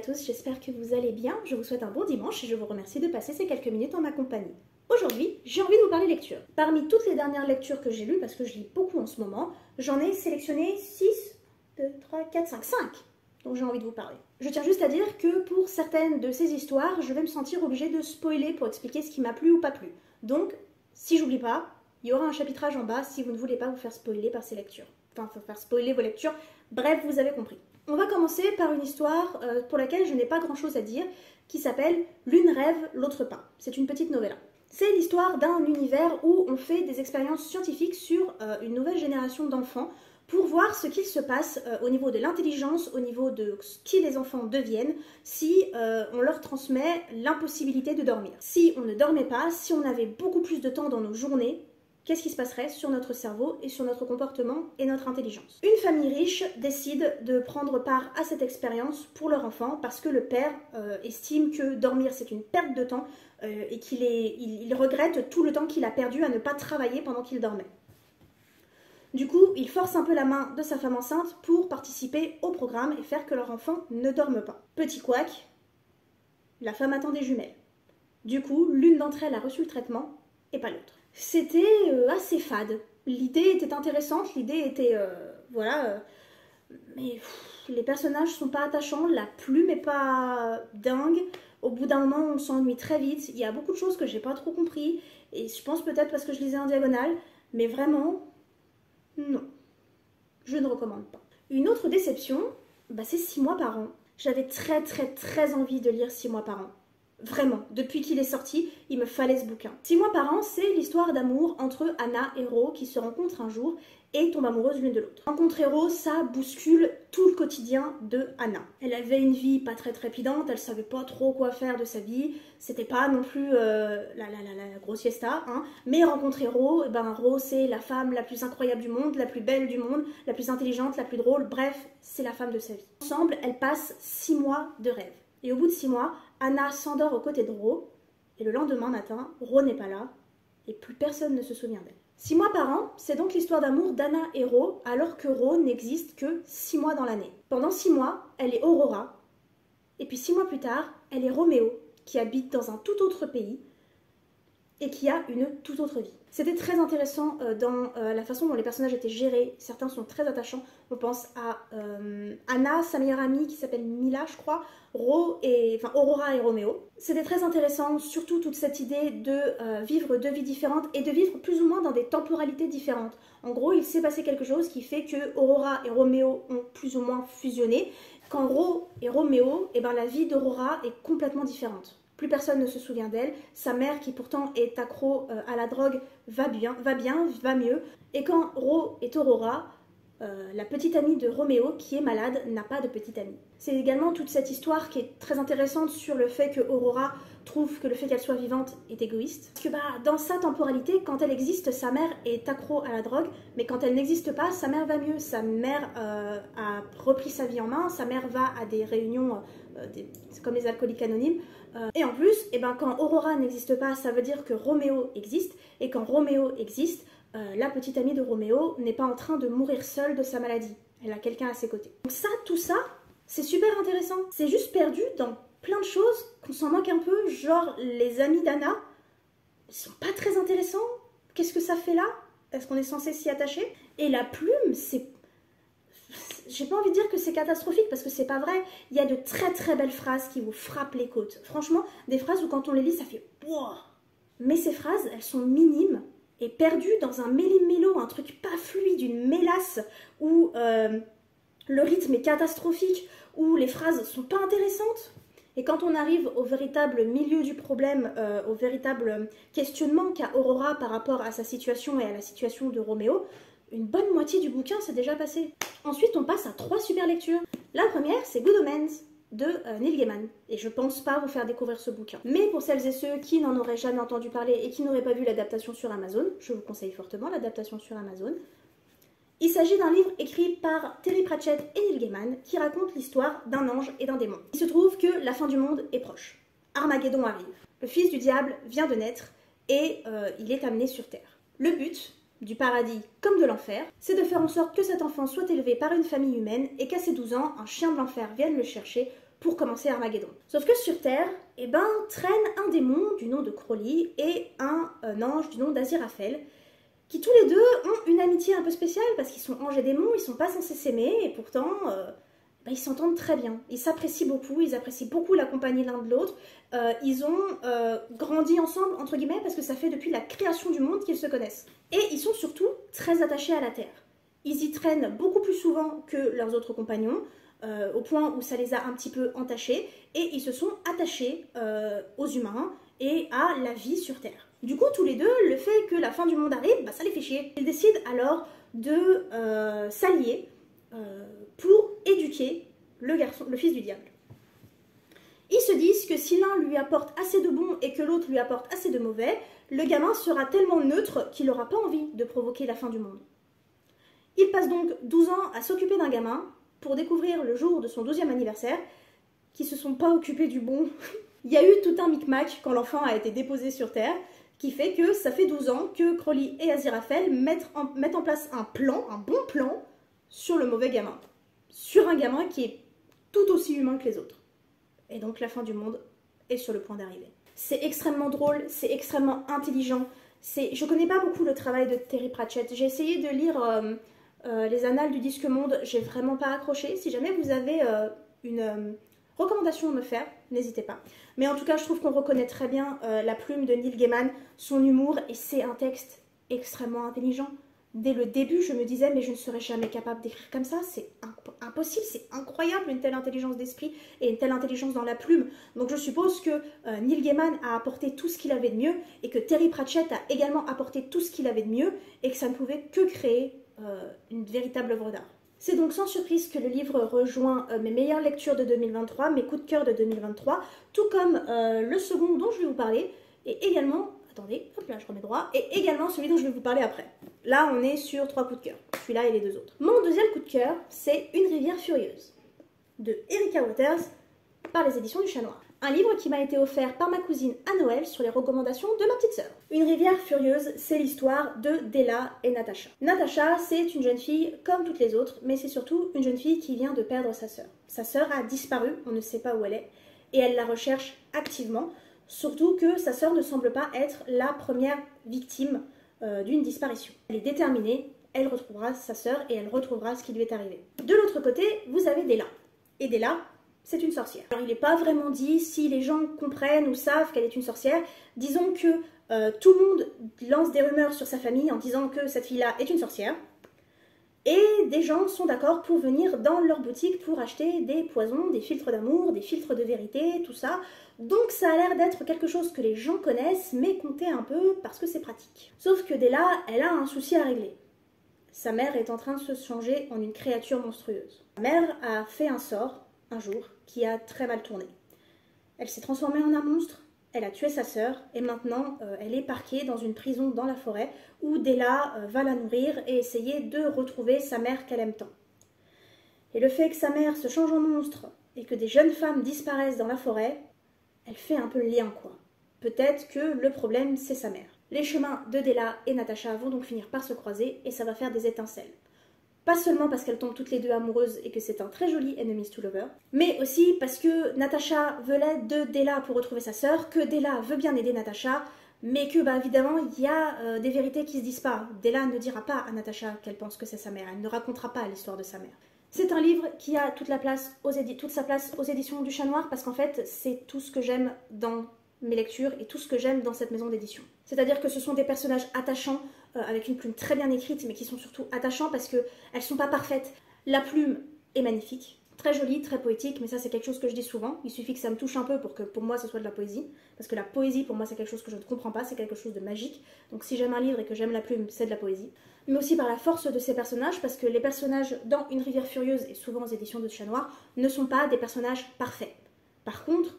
tous, j'espère que vous allez bien. Je vous souhaite un bon dimanche et je vous remercie de passer ces quelques minutes en ma compagnie. Aujourd'hui, j'ai envie de vous parler lecture. Parmi toutes les dernières lectures que j'ai lues, parce que je lis beaucoup en ce moment, j'en ai sélectionné 6, 2, 3, 4, 5, 5 dont j'ai envie de vous parler. Je tiens juste à dire que pour certaines de ces histoires, je vais me sentir obligée de spoiler pour expliquer ce qui m'a plu ou pas plu. Donc, si j'oublie pas, il y aura un chapitrage en bas si vous ne voulez pas vous faire spoiler par ces lectures. Enfin, faire spoiler vos lectures. Bref, vous avez compris. On va commencer par une histoire pour laquelle je n'ai pas grand chose à dire, qui s'appelle L'une rêve, l'autre pas. C'est une petite novella. C'est l'histoire d'un univers où on fait des expériences scientifiques sur une nouvelle génération d'enfants pour voir ce qu'il se passe au niveau de l'intelligence, au niveau de qui les enfants deviennent, si on leur transmet l'impossibilité de dormir. Si on ne dormait pas, si on avait beaucoup plus de temps dans nos journées, qu'est-ce qui se passerait sur notre cerveau et sur notre comportement et notre intelligence? Une famille riche décide de prendre part à cette expérience pour leur enfant parce que le père estime que dormir c'est une perte de temps et qu'il regrette tout le temps qu'il a perdu à ne pas travailler pendant qu'il dormait. Du coup, il force un peu la main de sa femme enceinte pour participer au programme et faire que leur enfant ne dorme pas. Petit couac, la femme attend des jumelles. Du coup, l'une d'entre elles a reçu le traitement et pas l'autre. C'était assez fade. L'idée était intéressante, l'idée était... mais les personnages sont pas attachants, la plume est pas dingue. Au bout d'un moment, on s'ennuie très vite. Il y a beaucoup de choses que j'ai pas trop compris. Et je pense peut-être parce que je lisais en diagonale. Mais vraiment, non. Je ne recommande pas. Une autre déception, c'est 6 mois par an. J'avais très envie de lire 6 mois par an. Vraiment, depuis qu'il est sorti, il me fallait ce bouquin. 6 mois par an, c'est l'histoire d'amour entre Anna et Ro qui se rencontrent un jour et tombent amoureuses l'une de l'autre. Rencontrer Ro, ça bouscule tout le quotidien de Anna. Elle avait une vie pas très trépidante, elle savait pas trop quoi faire de sa vie, c'était pas non plus la grosse fiesta, hein. Mais rencontrer Ro, Ro c'est la femme la plus incroyable du monde, la plus belle du monde, la plus intelligente, la plus drôle, bref, c'est la femme de sa vie. Ensemble, elles passent 6 mois de rêve. Et au bout de 6 mois, Anna s'endort aux côtés de Ro, et le lendemain matin, Ro n'est pas là, et plus personne ne se souvient d'elle. 6 mois par an, c'est donc l'histoire d'amour d'Anna et Ro, alors que Ro n'existe que 6 mois dans l'année. Pendant 6 mois, elle est Aurora, et puis 6 mois plus tard, elle est Roméo, qui habite dans un tout autre pays, et qui a une toute autre vie. C'était très intéressant dans la façon dont les personnages étaient gérés. Certains sont très attachants. On pense à Anna, sa meilleure amie qui s'appelle Mila, je crois, Aurora et Roméo. C'était très intéressant, surtout toute cette idée de vivre 2 vies différentes et de vivre plus ou moins dans des temporalités différentes. En gros, il s'est passé quelque chose qui fait que Aurora et Roméo ont plus ou moins fusionné. Quand Ro et Roméo, la vie d'Aurora est complètement différente. Plus personne ne se souvient d'elle. Sa mère, qui pourtant est accro à la drogue, va mieux. Et quand Ro est Aurora, la petite amie de Roméo, qui est malade, n'a pas de petite amie. C'est également toute cette histoire qui est très intéressante sur le fait que Aurora trouve que le fait qu'elle soit vivante est égoïste. Parce que dans sa temporalité, quand elle existe, sa mère est accro à la drogue, mais quand elle n'existe pas, sa mère va mieux. Sa mère a repris sa vie en main, sa mère va à des réunions, c'est comme les alcooliques anonymes. Et en plus, quand Aurora n'existe pas, ça veut dire que Roméo existe, et quand Roméo existe, la petite amie de Roméo n'est pas en train de mourir seule de sa maladie. Elle a quelqu'un à ses côtés. Donc tout ça, c'est super intéressant. C'est juste perdu dans plein de choses qu'on s'en moque un peu, genre les amis d'Anna, ils sont pas très intéressants. Qu'est-ce que ça fait là? Est-ce qu'on est censé s'y attacher? Et la plume, c'est... J'ai pas envie de dire que c'est catastrophique parce que c'est pas vrai. Il y a de très belles phrases qui vous frappent les côtes. Franchement, des phrases où quand on les lit, ça fait wow. Mais ces phrases, elles sont minimes et perdues dans un méli-mélo, un truc pas fluide, une mélasse où le rythme est catastrophique, où les phrases sont pas intéressantes. Et quand on arrive au véritable milieu du problème, au véritable questionnement qu'a Aurora par rapport à sa situation et à la situation de Roméo, une bonne moitié du bouquin s'est déjà passé. Ensuite, on passe à 3 super lectures. La première, c'est Good Omens de Neil Gaiman. Et je pense pas vous faire découvrir ce bouquin. Mais pour celles et ceux qui n'en auraient jamais entendu parler et qui n'auraient pas vu l'adaptation sur Amazon, je vous conseille fortement l'adaptation sur Amazon. Il s'agit d'un livre écrit par Terry Pratchett et Neil Gaiman qui raconte l'histoire d'un ange et d'un démon. Il se trouve que la fin du monde est proche. Armageddon arrive. Le fils du diable vient de naître et il est amené sur Terre. Le but du paradis comme de l'enfer, c'est de faire en sorte que cet enfant soit élevé par une famille humaine et qu'à ses 12 ans, un chien de l'enfer vienne le chercher pour commencer Armageddon. Sauf que sur Terre, eh ben, traîne un démon du nom de Crowley et un ange du nom d'Aziraphale, qui tous les deux ont une amitié un peu spéciale parce qu'ils sont anges et démons, ils sont pas censés s'aimer et pourtant ils s'entendent très bien. Ils s'apprécient beaucoup, ils apprécient beaucoup la compagnie l'un de l'autre. Ils ont grandi ensemble, entre guillemets, parce que ça fait depuis la création du monde qu'ils se connaissent. Et ils sont surtout très attachés à la Terre. Ils y traînent beaucoup plus souvent que leurs autres compagnons, au point où ça les a un petit peu entachés, et ils se sont attachés aux humains et à la vie sur Terre. Du coup, tous les deux, le fait que la fin du monde arrive, ça les fait chier. Ils décident alors de s'allier pour éduquer le fils du diable. Ils se disent que si l'un lui apporte assez de bon et que l'autre lui apporte assez de mauvais, le gamin sera tellement neutre qu'il n'aura pas envie de provoquer la fin du monde. Il passe donc 12 ans à s'occuper d'un gamin pour découvrir le jour de son 12e anniversaire qu'ils se sont pas occupés du bon. Il y a eu tout un micmac quand l'enfant a été déposé sur Terre qui fait que ça fait 12 ans que Crowley et Aziraphale mettent en place un bon plan sur le mauvais gamin. Sur un gamin qui est tout aussi humain que les autres. Et donc la fin du monde est sur le point d'arriver. C'est extrêmement drôle, c'est extrêmement intelligent. Je connais pas beaucoup le travail de Terry Pratchett. J'ai essayé de lire les Annales du Disque Monde, j'ai vraiment pas accroché. Si jamais vous avez une recommandation à me faire, n'hésitez pas. Mais en tout cas, je trouve qu'on reconnaît très bien la plume de Neil Gaiman, son humour, et c'est un texte extrêmement intelligent. Dès le début, je me disais, mais je ne serais jamais capable d'écrire comme ça, c'est impossible, c'est incroyable une telle intelligence d'esprit et une telle intelligence dans la plume. Donc je suppose que Neil Gaiman a apporté tout ce qu'il avait de mieux et que Terry Pratchett a également apporté tout ce qu'il avait de mieux et que ça ne pouvait que créer une véritable œuvre d'art. C'est donc sans surprise que le livre rejoint mes meilleures lectures de 2023, mes coups de cœur de 2023, tout comme le second dont je vais vous parler, et également, attendez, hop là je remets droit, et également celui dont je vais vous parler après. Là on est sur 3 coups de cœur, celui-là et les 2 autres. Mon deuxième coup de cœur, c'est Une rivière furieuse, de Erika Waters, par les éditions du Chat Noir. Un livre qui m'a été offert par ma cousine à Noël sur les recommandations de ma petite sœur. Une rivière furieuse, c'est l'histoire de Della et Natasha. Natasha, c'est une jeune fille comme toutes les autres, mais c'est surtout une jeune fille qui vient de perdre sa sœur. Sa sœur a disparu, on ne sait pas où elle est, et elle la recherche activement, surtout que sa sœur ne semble pas être la première victime d'une disparition. Elle est déterminée, elle retrouvera sa sœur et elle retrouvera ce qui lui est arrivé. De l'autre côté, vous avez Della. Et Della, c'est une sorcière. Alors il n'est pas vraiment dit si les gens comprennent ou savent qu'elle est une sorcière. Disons que tout le monde lance des rumeurs sur sa famille en disant que cette fille-là est une sorcière. Et des gens sont d'accord pour venir dans leur boutique pour acheter des poisons, des filtres d'amour, des filtres de vérité, tout ça. Donc ça a l'air d'être quelque chose que les gens connaissent, mais comptez un peu parce que c'est pratique. Sauf que Della, elle a un souci à régler. Sa mère est en train de se changer en une créature monstrueuse. Sa mère a fait un sort, un jour, qui a très mal tourné. Elle s'est transformée en un monstre, elle a tué sa sœur, et maintenant elle est parquée dans une prison dans la forêt, où Della va la nourrir et essayer de retrouver sa mère qu'elle aime tant. Et le fait que sa mère se change en monstre, et que des jeunes femmes disparaissent dans la forêt, elle fait un peu le lien, quoi. Peut-être que le problème, c'est sa mère. Les chemins de Della et Natasha vont donc finir par se croiser, et ça va faire des étincelles. Pas seulement parce qu'elles tombent toutes les deux amoureuses et que c'est un très joli enemies to lover, mais aussi parce que Natasha veut l'aide de Della pour retrouver sa sœur, que Della veut bien aider Natasha, mais que évidemment il y a des vérités qui se disent pas. Della ne dira pas à Natasha qu'elle pense que c'est sa mère, elle ne racontera pas l'histoire de sa mère. C'est un livre qui a toute sa place aux éditions du Chat Noir parce qu'en fait c'est tout ce que j'aime dans mes lectures et tout ce que j'aime dans cette maison d'édition. C'est-à-dire que ce sont des personnages attachants, avec une plume très bien écrite, mais qui sont surtout attachants parce qu'elles ne sont pas parfaites. La plume est magnifique, très jolie, très poétique, mais ça c'est quelque chose que je dis souvent. Il suffit que ça me touche un peu pour que pour moi ce soit de la poésie, parce que la poésie pour moi c'est quelque chose que je ne comprends pas, c'est quelque chose de magique. Donc si j'aime un livre et que j'aime la plume, c'est de la poésie. Mais aussi par la force de ces personnages, parce que les personnages dans Une rivière furieuse, et souvent aux éditions de Chat Noir, ne sont pas des personnages parfaits. Par contre,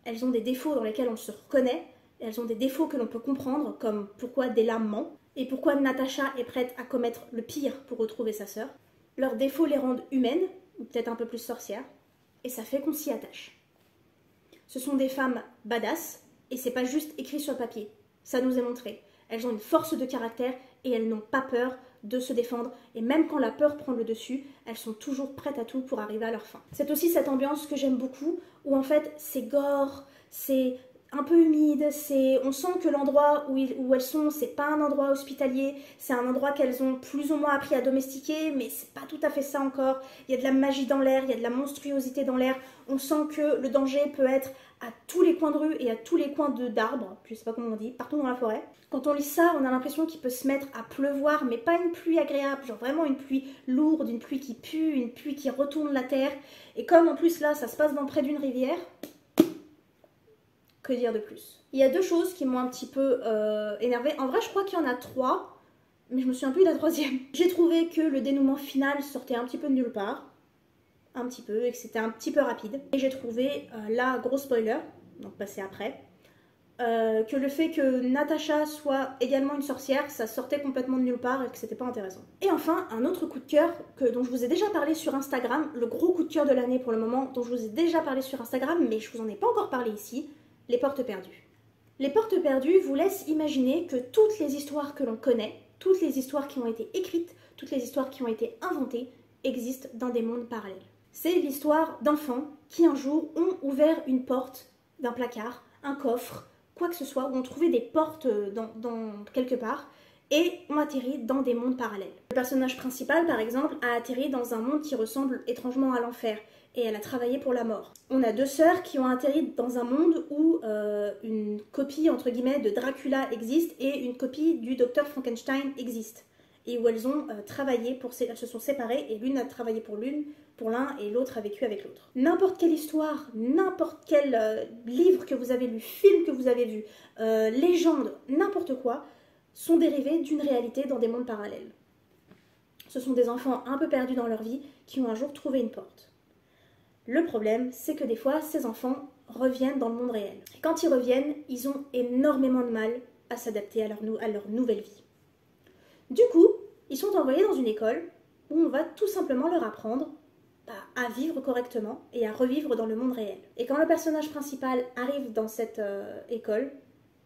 elles ont des défauts dans lesquels on se reconnaît, elles ont des défauts que l'on peut comprendre, comme pourquoi Della ment, et pourquoi Natasha est prête à commettre le pire pour retrouver sa sœur. Leurs défauts les rendent humaines, ou peut-être un peu plus sorcières, et ça fait qu'on s'y attache. Ce sont des femmes badass, et c'est pas juste écrit sur le papier, ça nous est montré. Elles ont une force de caractère et elles n'ont pas peur de se défendre. Et même quand la peur prend le dessus, elles sont toujours prêtes à tout pour arriver à leur fin. C'est aussi cette ambiance que j'aime beaucoup, où en fait c'est gore, c'est un peu humide, on sent que l'endroit où elles sont, c'est pas un endroit hospitalier, c'est un endroit qu'elles ont plus ou moins appris à domestiquer, mais c'est pas tout à fait ça encore. Il y a de la magie dans l'air, il y a de la monstruosité dans l'air. On sent que le danger peut être à tous les coins de rue et à tous les coins d'arbres, je sais pas comment on dit, partout dans la forêt. Quand on lit ça, on a l'impression qu'il peut se mettre à pleuvoir, mais pas une pluie agréable, genre vraiment une pluie lourde, une pluie qui pue, une pluie qui retourne la terre. Et comme en plus là, ça se passe près d'une rivière, que dire de plus? Il y a deux choses qui m'ont un petit peu énervée. En vrai, je crois qu'il y en a trois, mais je me souviens plus de la troisième. J'ai trouvé que le dénouement final sortait un petit peu de nulle part. Un petit peu, et que c'était un petit peu rapide. Et j'ai trouvé, là, gros spoiler, donc passé après, que le fait que Natasha soit également une sorcière, ça sortait complètement de nulle part et que c'était pas intéressant. Et enfin, un autre coup de cœur dont je vous ai déjà parlé sur Instagram, le gros coup de cœur de l'année pour le moment, dont je vous ai déjà parlé sur Instagram, mais je vous en ai pas encore parlé ici, les portes perdues. Les portes perdues vous laissent imaginer que toutes les histoires que l'on connaît, toutes les histoires qui ont été écrites, toutes les histoires qui ont été inventées, existent dans des mondes parallèles. C'est l'histoire d'enfants qui un jour ont ouvert une porte d'un placard, un coffre, quoi que ce soit, où ont trouvé des portes dans quelque part et ont atterri dans des mondes parallèles. Le personnage principal, par exemple, a atterri dans un monde qui ressemble étrangement à l'enfer et elle a travaillé pour la mort. On a deux sœurs qui ont atterri dans un monde où une copie, entre guillemets, de Dracula existe et une copie du docteur Frankenstein existe. Et où elles ont travaillé, elles se sont séparées et l'une a travaillé pour l'un et l'autre a vécu avec l'autre. N'importe quelle histoire, n'importe quel livre que vous avez lu, film que vous avez vu, légende, n'importe quoi, sont dérivés d'une réalité dans des mondes parallèles. Ce sont des enfants un peu perdus dans leur vie qui ont un jour trouvé une porte. Le problème, c'est que des fois, ces enfants reviennent dans le monde réel. Et quand ils reviennent, ils ont énormément de mal à s'adapter à leur nouvelle vie. Du coup, ils sont envoyés dans une école où on va tout simplement leur apprendre à vivre correctement et à revivre dans le monde réel. Et quand le personnage principal arrive dans cette école,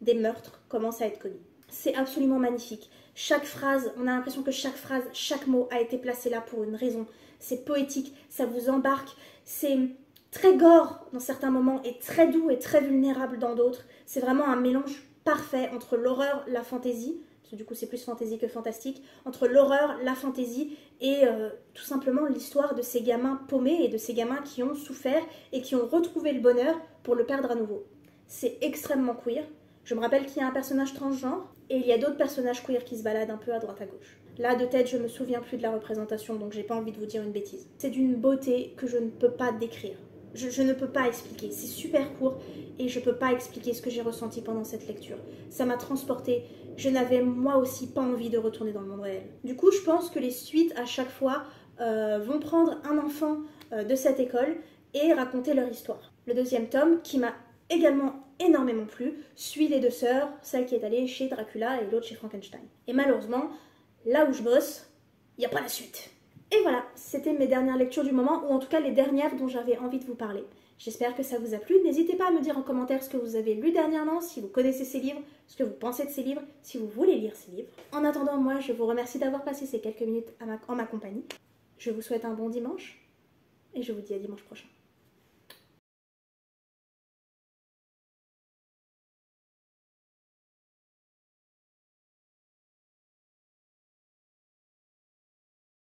des meurtres commencent à être commis. C'est absolument magnifique. Chaque phrase, on a l'impression que chaque phrase, chaque mot a été placé là pour une raison. C'est poétique, ça vous embarque, c'est très gore dans certains moments et très doux et très vulnérable dans d'autres. C'est vraiment un mélange parfait entre l'horreur, la fantaisie, parce que du coup c'est plus fantaisie que fantastique, entre l'horreur, la fantaisie et tout simplement l'histoire de ces gamins paumés et de ces gamins qui ont souffert et qui ont retrouvé le bonheur pour le perdre à nouveau. C'est extrêmement queer. Je me rappelle qu'il y a un personnage transgenre et il y a d'autres personnages queer qui se baladent un peu à droite à gauche. Là, de tête, je me souviens plus de la représentation, donc j'ai pas envie de vous dire une bêtise. C'est d'une beauté que je ne peux pas décrire. Je ne peux pas expliquer. C'est super court et je peux pas expliquer ce que j'ai ressenti pendant cette lecture. Ça m'a transportée. Je n'avais moi aussi pas envie de retourner dans le monde réel. Du coup, je pense que les suites, à chaque fois, vont prendre un enfant de cette école et raconter leur histoire. Le deuxième tome, qui m'a également énormément plu, suit les deux sœurs, celle qui est allée chez Dracula et l'autre chez Frankenstein. Et malheureusement, là où je bosse, il n'y a pas la suite. Et voilà, c'était mes dernières lectures du moment, ou en tout cas les dernières dont j'avais envie de vous parler. J'espère que ça vous a plu. N'hésitez pas à me dire en commentaire ce que vous avez lu dernièrement, si vous connaissez ces livres, ce que vous pensez de ces livres, si vous voulez lire ces livres. En attendant, moi, je vous remercie d'avoir passé ces quelques minutes en ma compagnie. Je vous souhaite un bon dimanche, et je vous dis à dimanche prochain.